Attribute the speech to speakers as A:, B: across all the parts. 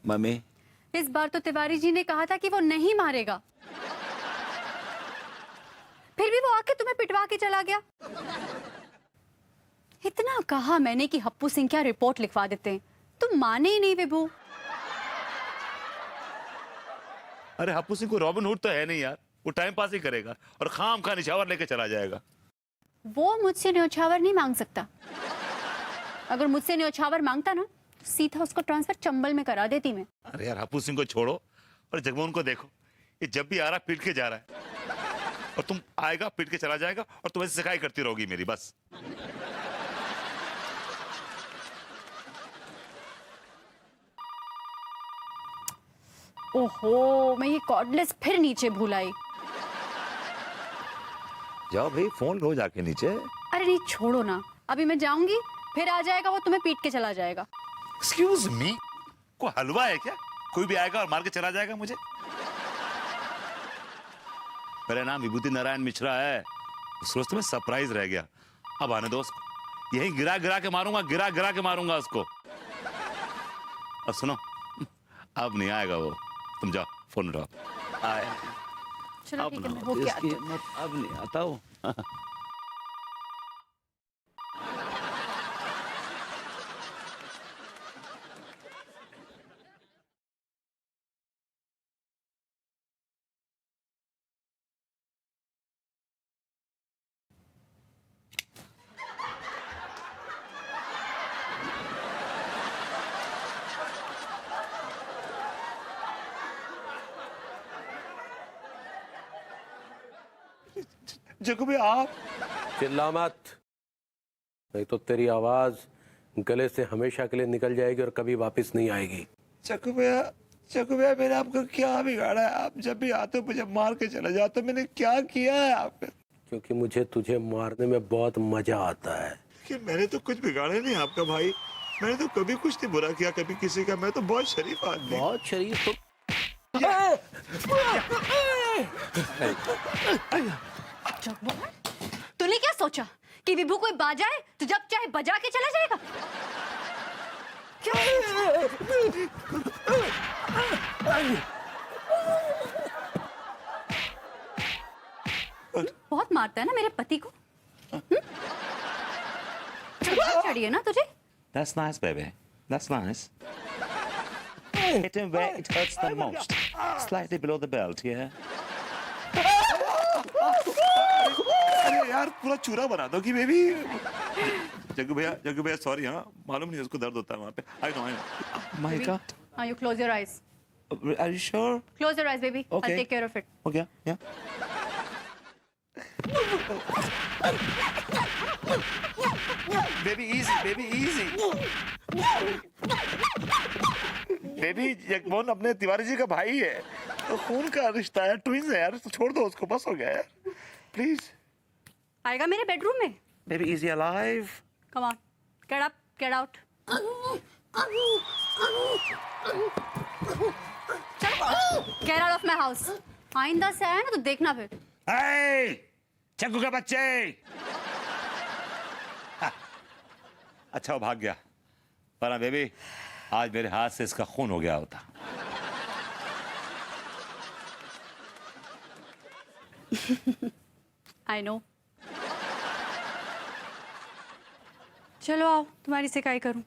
A: Mummy,
B: इस बार तो तिवारी जी ने कहा था कि वो नहीं मारेगा, फिर भी वो आके तुम्हें पिटवा के चला गया। इतना कहा मैंने कि हप्पू सिंह क्या रिपोर्ट लिखवा देते हैं, तुम माने ही नहीं विभू।
A: अरे हप्पू सिंह को रॉबिन हुड तो है नहीं यार, वो टाइम पास ही करेगा और खाम खा निछावर लेके चला जाएगा।
B: वो मुझसे न्योछावर नहीं मांग सकता। अगर मुझसे न्योछावर मांगता ना तो सीधा उसको ट्रांसफर चंबल में करा देती मैं।
A: अरे यार हप्पू सिंह को छोड़ो और जगमोहन को देखो, ये जब भी आ रहा पीट के जा रहा है और तुम आएगा पीट के चला जाएगा और तुम ऐसे सिकाई करती रहोगी मेरी बस।
B: ओहो, मैं ये कॉर्डलेस फिर नीचे भूल आई।
A: जाओ भाई, फोन लो जाके नीचे।
B: अरे नहीं छोड़ो ना, अभी मैं जाऊंगी फिर आ जाएगा वो, तुम्हें पीट के चला जाएगा।
A: एक्सक्यूज मी, कोई हलवा है क्या? कोई भी आएगा और मार के चला जाएगा मुझे? मेरा नाम विभूति नारायण मिश्रा है। उस रोज तो मैं सरप्राइज रह गया, अब आने दो उसको, यही गिरा गिरा के मारूंगा, गिरा गिरा के मारूंगा उसको। अब सुनो, अब नहीं आएगा वो, तुम जाओ फोन उठाओ। आए
B: चलो
A: अब
B: ठीक है,
A: ना
B: मैं होके आती हूँ।
A: अब नहीं आता हूँ। जगू भैया आप
C: चिल्ला मत, नहीं तो तेरी आवाज गले से हमेशा के लिए निकल जाएगी और कभी वापस नहीं आएगी।
A: जगू भैया मैंने आपको क्या बिगाड़ा है? आप जब भी आते हो मुझे मार के चले जाते हो, मैंने क्या किया है आप?
C: क्योंकि मुझे तुझे मारने में बहुत मजा आता है।
A: कि मैंने तो कुछ बिगाड़ा नहीं आपका भाई, मैंने तो कभी कुछ नहीं बुरा किया कभी किसी का, मैं तो बहुत शरीफ आदमी।
C: बहुत शरीफ तो
B: तूने क्या सोचा कि विभू कोई बाजा है तो जब चाहे बजा के चला जाएगा? बहुत मारता है ना मेरे पति को। चढ़ी है ना तुझे?
A: That's nice, baby. That's nice. Hit him where it hurts the most. Slightly below the belt, yeah. अरे यार पूरा चूरा बना दो कि बेबी। जग्गू भैया सॉरी, हाँ मालूम नहीं उसको दर्द होता है वहाँ पे। I know. My God.
B: You close your eyes.
A: Are you sure?
B: Close your eyes, baby.
A: Okay.
B: I'll take care of it.
A: Okay, yeah. Baby easy, baby easy. Baby Jagmohan अपने तिवारी जी का भाई है, तो खून का रिश्ता है, ट्विंस है यार, तो छोड़ दो उसको, बस हो गया यार, प्लीज।
B: आएगा मेरे बेडरूम में?
A: Baby is he alive?
B: Come on, get up, get out. चलो, get out of my house. आइंदा से आया ना तो देखना फिर।
A: हे चक्कू के बच्चे। अच्छा वो भाग गया, पर बेबी आज मेरे हाथ से इसका खून हो गया होता।
B: I know. चलो आओ, तुम्हारी शिकायत करूं।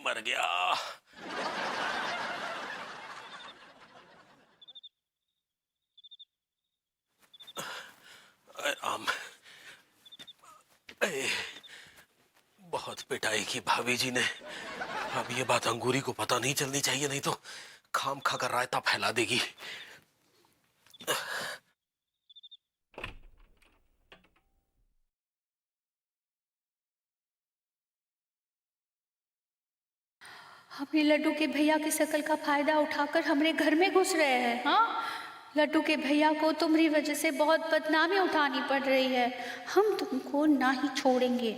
C: मर गया। आराम। बहुत पिटाई की भाभी जी ने। अब ये बात अंगूरी को पता नहीं चलनी चाहिए, नहीं तो खाम खा कर रायता फैला देगी।
D: अपने लड्डू के भैया की शकल का फायदा उठाकर हमारे घर में घुस रहे हैं। हाँ, लड्डू के भैया को तुम्हारी वजह से बहुत बदनामी उठानी पड़ रही है। हम तुमको ना ही छोड़ेंगे।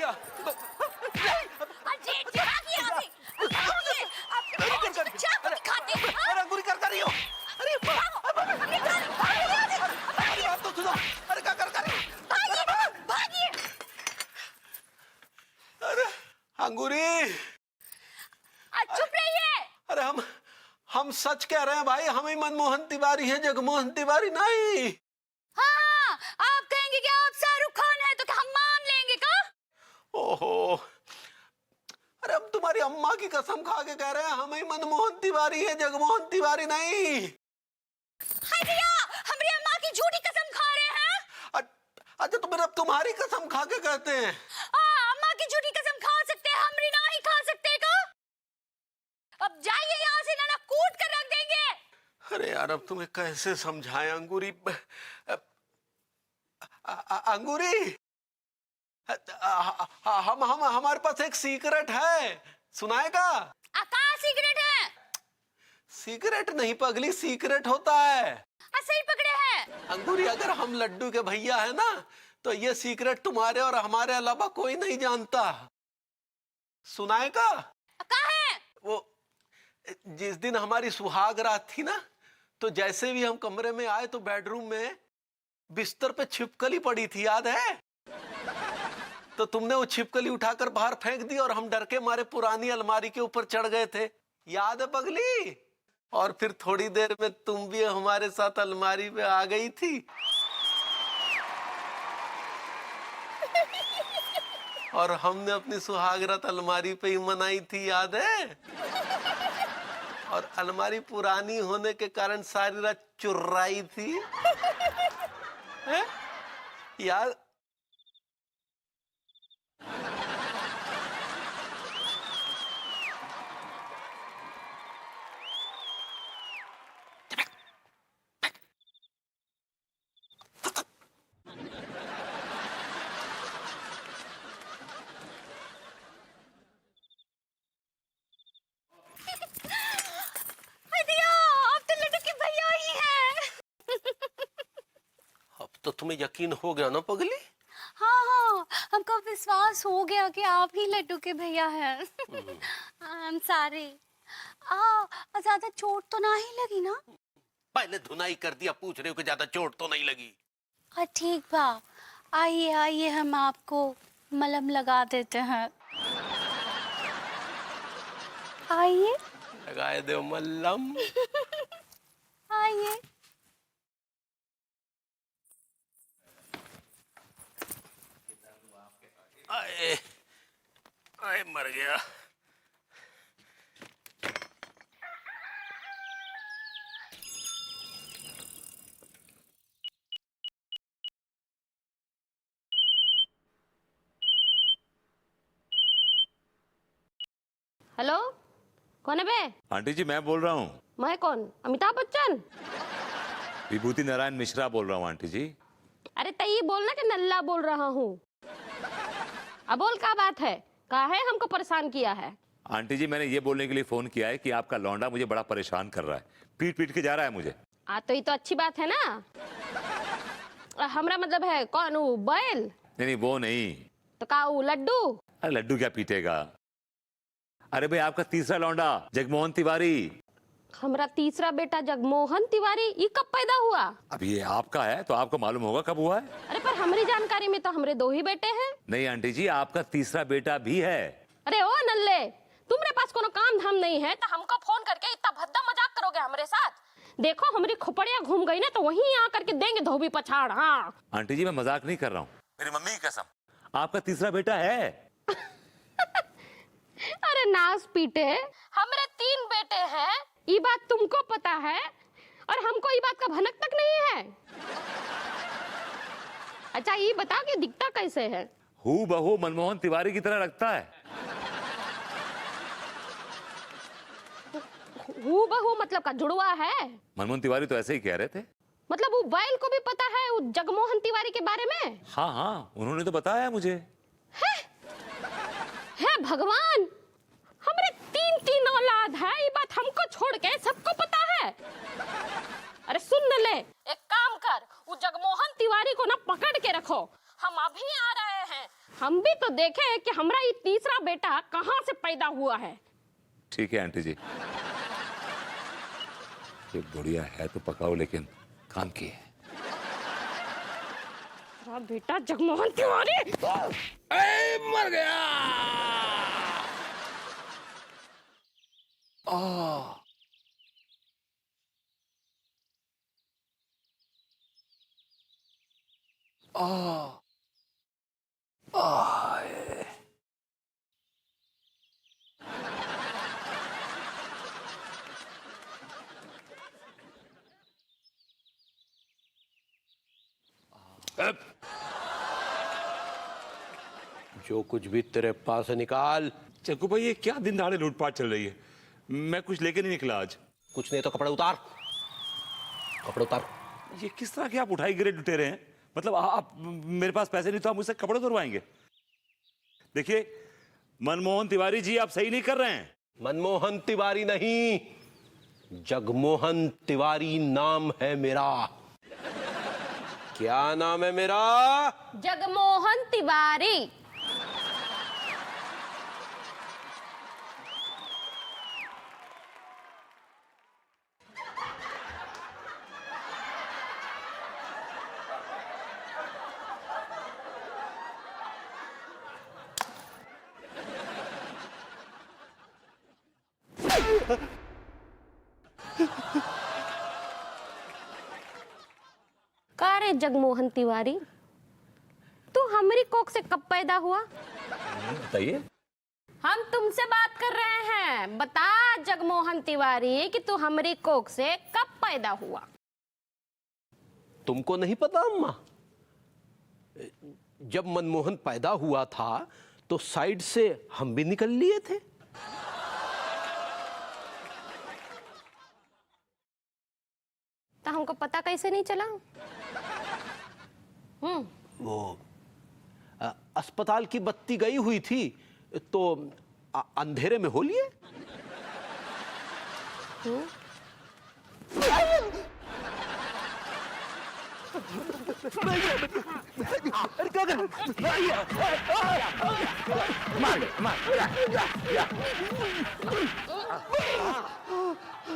C: क्या
D: अजय भागिए यहाँ से, भागिए, आप चाकू दिखाते हैं, हाँ?
C: अरे अंगूरी कर रही हो? अरे अरे बात तो सुनो। अरे क्या कर रही हो?
D: भागिए, भागिए।
C: अरे अंगूरी,
D: चुप रहिए।
C: अरे हम सच कह रहे हैं भाई, हम ही मनमोहन तिवारी हैं, जगमोहन तिवारी नहीं।
D: हाँ, आप कहेंगे कि आप शाहरुख खान हैं तो क्या हम मान लेंगे का?
C: ओहो, अरे हम तुम्हारी अम्मा की कसम खा के कह रहे हैं, हम ही मनमोहन तिवारी हैं, जगमोहन तिवारी नहीं।
D: हाय भैया, हमारी अम्मा की झूठी कसम खा रहे हैं।
C: अच्छा तो फिर अब तुम्हारी कसम खा के कहते हैं?
D: अम्मा की झूठी कसम खा सकते हैं, हमारी ना ही खा सकते का? अब जाइए यहाँ से, ना कूट कर रख देंगे।
C: अरे यार अब तुम्हें कैसे समझाएं अंगूरी। अंगूरी, हम हमारे पास एक सीक्रेट है, सुनाएगा?
D: कहाँ सीक्रेट है?
C: सीक्रेट नहीं पगली, सीक्रेट होता है।
D: सही पकड़े हैं।
C: अंगूरी, अगर हम लड्डू के भैया है ना, तो ये सीक्रेट तुम्हारे और हमारे अलावा कोई नहीं जानता। सुनाएगा?
D: कहाँ है?
C: वो जिस दिन हमारी सुहाग रात थी ना, तो जैसे भी हम कमरे में आए तो बेडरूम में बिस्तर पे छिपकली पड़ी थी, याद है? तो तुमने वो छिपकली उठाकर बाहर फेंक दी और हम डर के मारे पुरानी अलमारी के ऊपर चढ़ गए थे, याद है पगली? और फिर थोड़ी देर में तुम भी हमारे साथ अलमारी पे आ गई थी और हमने अपनी सुहागरात अलमारी पे ही मनाई थी, याद है? और अलमारी पुरानी होने के कारण सारी रात चुर्राई थी, है? याद? तो तुम्हें यकीन हो गया ना पगली?
D: हाँ, हमको विश्वास हो गया कि आप ही लड्डू के भैया हैं। आई एम सॉरी। ज्यादा चोट तो ना ही लगी ना?
C: पहले धुनाई कर दिया, पूछ रहे हो कि ज्यादा चोट तो नहीं लगी?
D: ठीक बा, आइए आइए, हम आपको मलहम लगा देते हैं। आइए,
C: लगाए दो मल्लम।
D: आइए।
C: आए आए, मर गया।
E: हेलो, कौन है बे?
A: आंटी जी मैं बोल रहा हूँ।
E: मैं कौन? अमिताभ बच्चन?
A: विभूति नारायण मिश्रा बोल रहा हूँ आंटी जी।
E: अरे तई बोलना कि नल्ला बोल रहा हूँ। अब बोल, क्या बात है? कहा है हमको परेशान किया है?
A: आंटी जी मैंने ये बोलने के लिए फोन किया है कि आपका लौंडा मुझे बड़ा परेशान कर रहा है, पीट पीट के जा रहा है मुझे।
E: तो ये तो अच्छी बात है ना। हमरा मतलब है कौन? वो बैल?
A: नहीं वो नहीं।
E: तो का वो लड्डू?
A: अरे लड्डू क्या पीटेगा? अरे भाई आपका तीसरा लौंडा जगमोहन तिवारी।
E: हमरा तीसरा बेटा जगमोहन तिवारी ये कब पैदा हुआ?
A: अब ये आपका है तो आपको मालूम होगा कब हुआ है।
E: अरे पर हमारी जानकारी में तो हमरे 2 ही बेटे हैं।
A: नहीं आंटी जी, आपका तीसरा बेटा भी है।
E: अरे ओ नल्ले, तुम्हारे पास कोनो काम धाम नहीं है तो हमको फोन करके इतना भद्दा मजाक करोगे हमारे साथ? देखो हमारी खोपड़िया घूम गई ना तो वहीं आ करके देंगे धोबी पछाड़। हाँ
A: आंटी जी मैं मजाक नहीं कर रहा हूँ, मेरी मम्मी की कसम, आपका तीसरा बेटा है।
E: अरे नास पीटे, हमारे 3 बेटे हैं, ये बात तुमको पता है और हमको ये बात का भनक तक नहीं है। अच्छा ये बताओ कि दिखता कैसे है?
A: हू बहू मनमोहन तिवारी की तरह लगता है।
E: हू बहू मतलब का जुड़वा है?
A: मनमोहन तिवारी तो ऐसे ही कह रहे थे।
E: मतलब वो बैल को भी पता है वो जगमोहन तिवारी के बारे में?
A: हाँ हाँ उन्होंने तो बताया मुझे।
E: है भगवान, हमारे 3 औलाद है, ये बात हमको छोड़ के सबको पता है। अरे सुन ले, एक काम कर, वो जगमोहन तिवारी को ना पकड़ के रखो, हम अभी आ रहे हैं। हम भी तो देखे कि हमरा ये तीसरा बेटा कहाँ से पैदा हुआ है।
A: ठीक है आंटी जी, ये बुढ़िया है तो पकाओ लेकिन काम की है।
E: बेटा जगमोहन तिवारी
A: मर गया।
C: जो कुछ भी तेरे पास है निकाल।
A: चक्कू भाई ये क्या दिन दहाड़े लूटपाट चल रही है? मैं कुछ लेके नहीं निकला आज।
C: कुछ नहीं तो कपड़े उतार, कपड़े उतार।
A: ये किस तरह के आप उठाई गिरे लुटेरे हैं? मतलब आप, मेरे पास पैसे नहीं तो आप मुझसे कपड़े उतरवाएंगे? देखिए मनमोहन तिवारी जी, आप सही नहीं कर रहे हैं।
C: मनमोहन तिवारी नहीं, जगमोहन तिवारी नाम है मेरा। क्या नाम है मेरा?
E: जगमोहन तिवारी। का रे जगमोहन तिवारी, तू हमारी कोख से कब पैदा हुआ?
C: बताइए।
E: हम तुमसे बात कर रहे हैं। बता जगमोहन तिवारी कि तू हमारी कोख से कब पैदा हुआ?
C: तुमको नहीं पता अम्मा? जब मनमोहन पैदा हुआ था तो साइड से हम भी निकल लिए थे।
E: तो हमको पता कैसे नहीं चला?
C: वो अस्पताल की बत्ती गई हुई थी तो अंधेरे में हो लिए।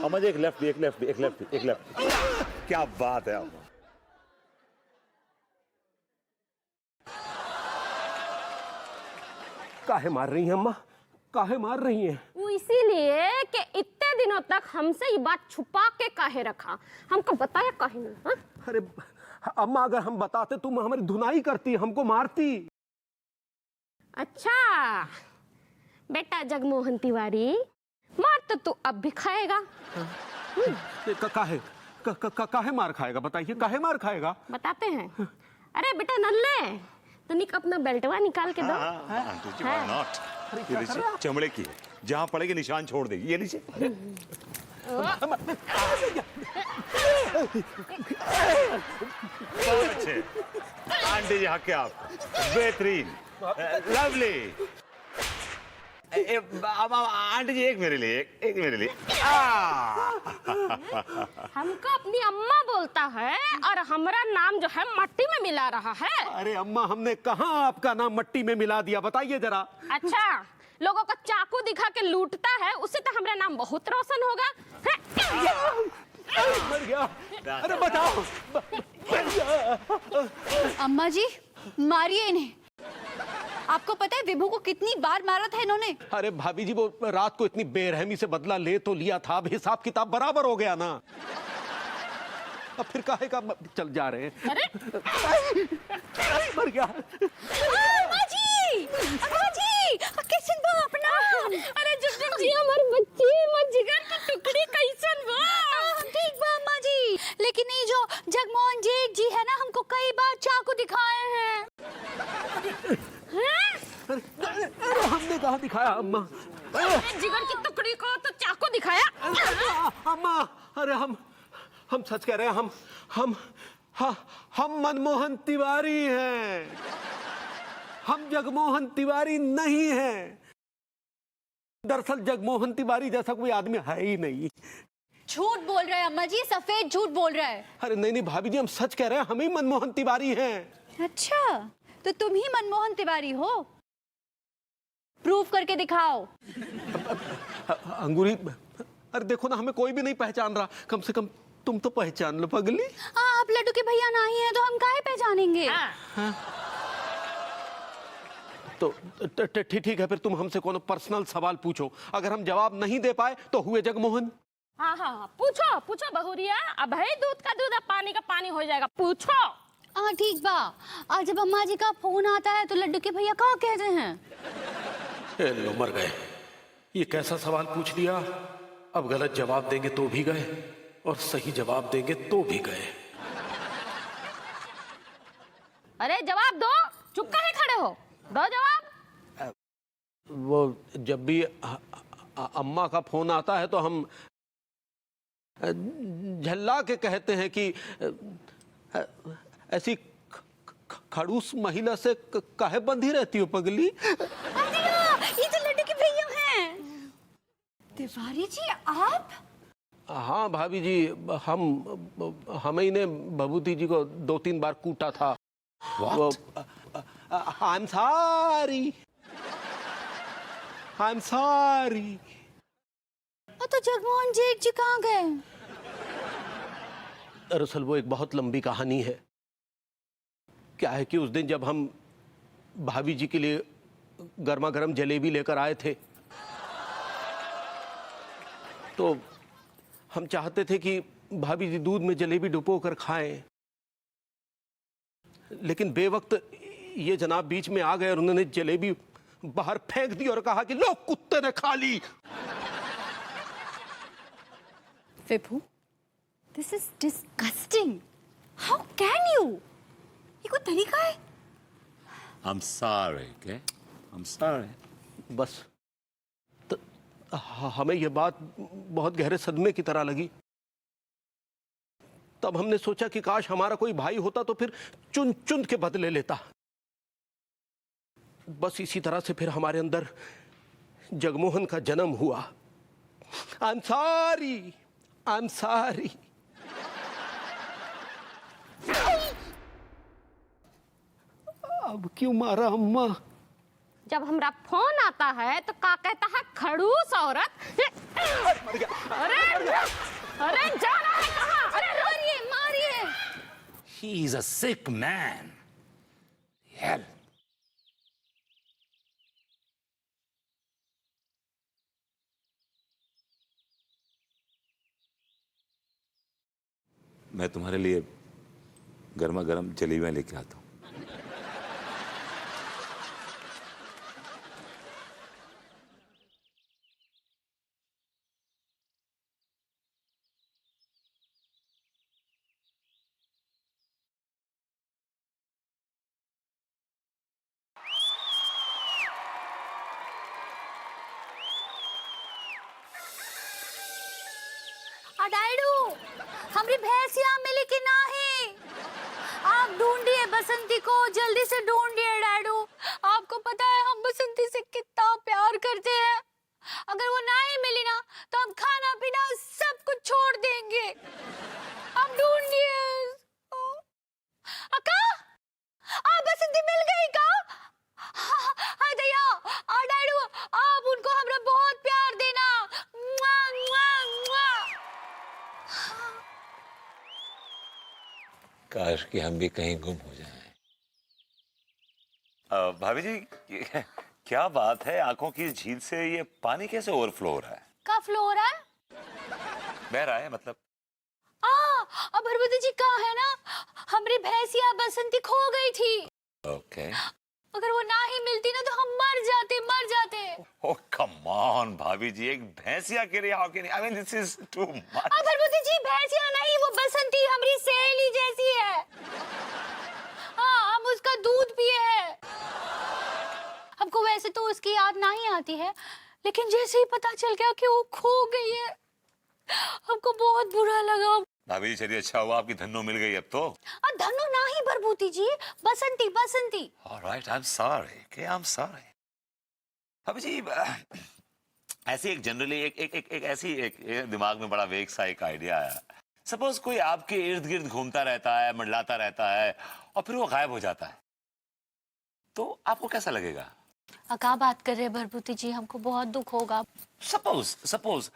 A: अम्मा जी एक लेफ्ट, एक लेफ्ट, एक लेफ्ट, एक लेफ्ट। क्या बात है अम्मा।
C: काहे मार रही हैं अम्मा? काहे मार रही हैं?
E: वो इसीलिए कि इतने दिनों तक हमसे ये बात छुपा के काहे रखा, हमको बताया काहे नहीं? हाँ?
C: अरे अम्मा, अगर हम बताते तुम हमारी धुनाई करती, हमको मारती।
E: अच्छा बेटा जगमोहन तिवारी, मार तो तू अब भी खाएगा।
C: काहे काहे मार खाएगा? बताइए काहे मार खाएगा?
E: बताते हैं। अरे बेटा नल्ले, तनिक अपना बेल्टवा निकाल के दो।
A: Aunty ji, why not? ये लीजिए, चमड़े की है, जहां पड़ेगी निशान छोड़ देगी। ये लीजिए। बहुत अच्छे आंटी जी, हक है आपको, बेहतरीन, लवली। आंटी जी एक मेरे लिए, एक मेरे लिए।
E: हमको अपनी अम्मा बोलता है और हमारा नाम जो है मट्टी में मिला रहा है।
C: अरे अम्मा, हमने कहाँ आपका नाम मट्टी में मिला दिया? बताइए जरा।
E: अच्छा, लोगों को चाकू दिखा के लूटता है, उससे तो हमारा नाम बहुत रोशन होगा।
C: मर गया। अरे बचाओ।
B: अम्मा जी मारिए इन्हें। आपको पता है विभू को कितनी बार मारा था इन्होंने?
C: अरे भाभी जी, वो रात को इतनी बेरहमी से बदला ले तो लिया था, अब हिसाब किताब बराबर हो गया ना। अब फिर काहे का चल जा रहे हैं?
E: अरे
C: मर गया।
E: अम्मा जी, अम्मा जी, कैसन बा अपना? अरे जब जी हमारे बच्ची मत जिगर का टुकड़ी कैसन बा?
B: ठीक बा अम्मा जी, लेकिन ये जो जगमोहन जी है ना, हमको कई बार चाकू दिखाए हैं।
C: अरे हमने कहा दिखाया अम्मा?
E: जिगर की टुकड़ी को तो चाकू दिखाया।
C: अम्मा, अरे हम सच कह रहे हैं। हम मनमोहन तिवारी हैं, हम जगमोहन तिवारी नहीं हैं। दरअसल जगमोहन तिवारी जैसा कोई आदमी है ही नहीं।
B: झूठ बोल रहा है अम्मा जी, सफेद झूठ बोल रहा है।
C: अरे नहीं नहीं भाभी जी, हम सच कह रहे हैं, हम ही मनमोहन तिवारी हैं।
B: अच्छा, तो तुम ही मनमोहन तिवारी हो? प्रूफ करके दिखाओ।
C: अंगूरी, अरे देखो ना, हमें कोई भी नहीं पहचान रहा, कम से कम तुम तो पहचान लो पगली।
B: आप लड्डू के भैया नहीं है तो हम काहे पहचानेंगे?
C: तो ठीक है, फिर तुम हमसे कोनो पर्सनल सवाल पूछो, अगर हम जवाब नहीं दे पाए तो हुए जगमोहन।
E: हाँ हाँ हाँ, पूछो पूछो बहुरिया, अब है दूध का दूध, अब पानी का पानी हो जाएगा, पूछो।
B: हाँ ठीक बा, और जब अम्मा जी का फोन आता है तो लड्डू के भैया क्या कहते हैं?
C: लो मर गए, ये कैसा सवाल पूछ लिया। अब गलत जवाब देंगे तो भी गए, और सही जवाब देंगे तो भी गए।
E: अरे जवाब दो, चुप काहे खड़े हो, दो जवाब।
C: वो जब भी अम्मा का फोन आता है तो हम झल्ला के कहते हैं कि ऐसी खड़ूस महिला से काहे बंधी रहती हो पगली।
B: ये तो लड्डू के भैया हैं। तिवारी जी आप?
C: हाँ भाभी जी, हम ही ने भभूति जी को 2-3 बार कूटा था। आई एम सॉरी।
B: तो जगमोहन जी कहाँ गए?
C: दरअसल वो एक बहुत लंबी कहानी है। क्या है कि उस दिन जब हम भाभी जी के लिए गर्मा गर्म जलेबी लेकर आए थे, तो हम चाहते थे कि भाभी जी दूध में जलेबी डुबो कर खाएं, लेकिन बेवक्त ये जनाब बीच में आ गए और उन्होंने जलेबी बाहर फेंक दी और कहा कि लो कुत्ते ने खा ली।
B: Vibhu, this is disgusting. How can you? ये कोई तरीका है?
A: I'm sorry, okay? I'm sorry.
C: बस हमें यह बात बहुत गहरे सदमे की तरह लगी। तब हमने सोचा कि काश हमारा कोई भाई होता तो फिर चुन चुन के बदले लेता। बस इसी तरह से फिर हमारे अंदर जगमोहन का जन्म हुआ। आई एम सॉरी। अब क्यों मारा अम्मा?
E: जब हमारा फोन आता है तो का कहता है खड़ूस औरत। अरे अरे जा रहा है कहाँ? अरे मारिए।
A: He is a sick man. Hell. मैं तुम्हारे लिए गर्मा गर्म जलेबियां लेके आता हूँ।
B: अडाइडू, हमारी भैंसिया मिली कि नहीं? आप ढूंढिए बसंती को, जल्दी से ढूंढिए डैडू। आपको पता है हम बसंती से कितना प्यार करते हैं। अगर वो नहीं मिली ना तो हम खाना पीना सब कुछ छोड़ देंगे। आप ढूंढिए। अक्का, आप बसंती मिल गई का? हाँ दया, डैडू आप उनको हमरा बहुत प्यार देना। मुआ, मुआ, मुआ।
A: काश कि हम भी कहीं गुम हो जाएं। भाभी जी, क्या बात है, आंखों की झील से ये पानी कैसे ओवरफ्लो हो रहा है?
B: का फ्लो हो रहा है?
A: बह रहा है मतलब?
B: अब भरभूति जी कहाँ है ना, हमारी भैंसिया बसंती खो गई थी।
A: ओके।
B: अगर वो ना ही मिलती ना तो हम मर जाते।
A: ओह कम ऑन भाभी जी, एक भैंसिया के लिए how can I mean this is too much.
B: अब भरभूति जी भैंसिया नहीं, वो बसंती हमारी सहेली जैसी है। हाँ, हम उसका दूध पिए हैं। हमको वैसे तो उसकी याद नहीं आती है, लेकिन जैसे ही पता चल गया कि वो खो गई है, हमको बहुत बुरा लगा।
A: भाभी जी चलिए, अच्छा हुआ आपकी धन्नो मिल गई अब तो।
B: धन्नो नहीं Bharbhuti ji, Basanti.
A: Alright, I am sorry, okay I am sorry. भाभी जी ऐसी एक जनरली एक ऐसी दिमाग में बड़ा वेग सा एक आइडिया आया। सपोज कोई आपके इर्द गिर्द घूमता रहता है, मंडलाता रहता है और फिर वो गायब हो जाता है, तो आपको कैसा लगेगा?
B: क्या बात कर रहे हैं भरभूति जी, हमको बहुत दुख होगा।
A: सपोज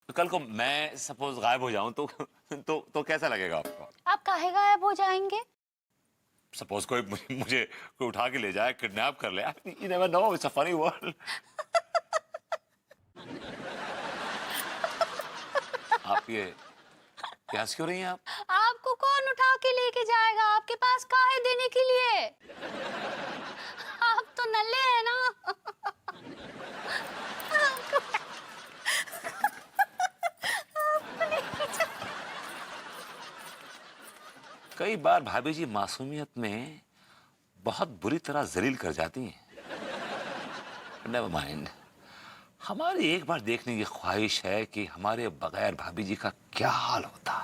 A: कल को मैं सपोज गायब हो जाऊं तो कैसा लगेगा आपको?
B: आप काहे गायब हो जाएंगे?
A: सपोज कोई मुझे कोई उठा के ले जाए, किडनैप कर ले, you never know, it's a funny world. आप ये हंस क्यों रही हैं आप?
B: आपको कौन उठा के लेके जाएगा? आपके पास काहे देने के लिए? आप तो नल्ले हैं ना।
A: कई बार भाभी जी मासूमियत में बहुत बुरी तरह जलील कर जाती हैं। नेवर माइंड, हमारी एक बार देखने की ख्वाहिश है कि हमारे बगैर भाभी जी का क्या हाल होता है।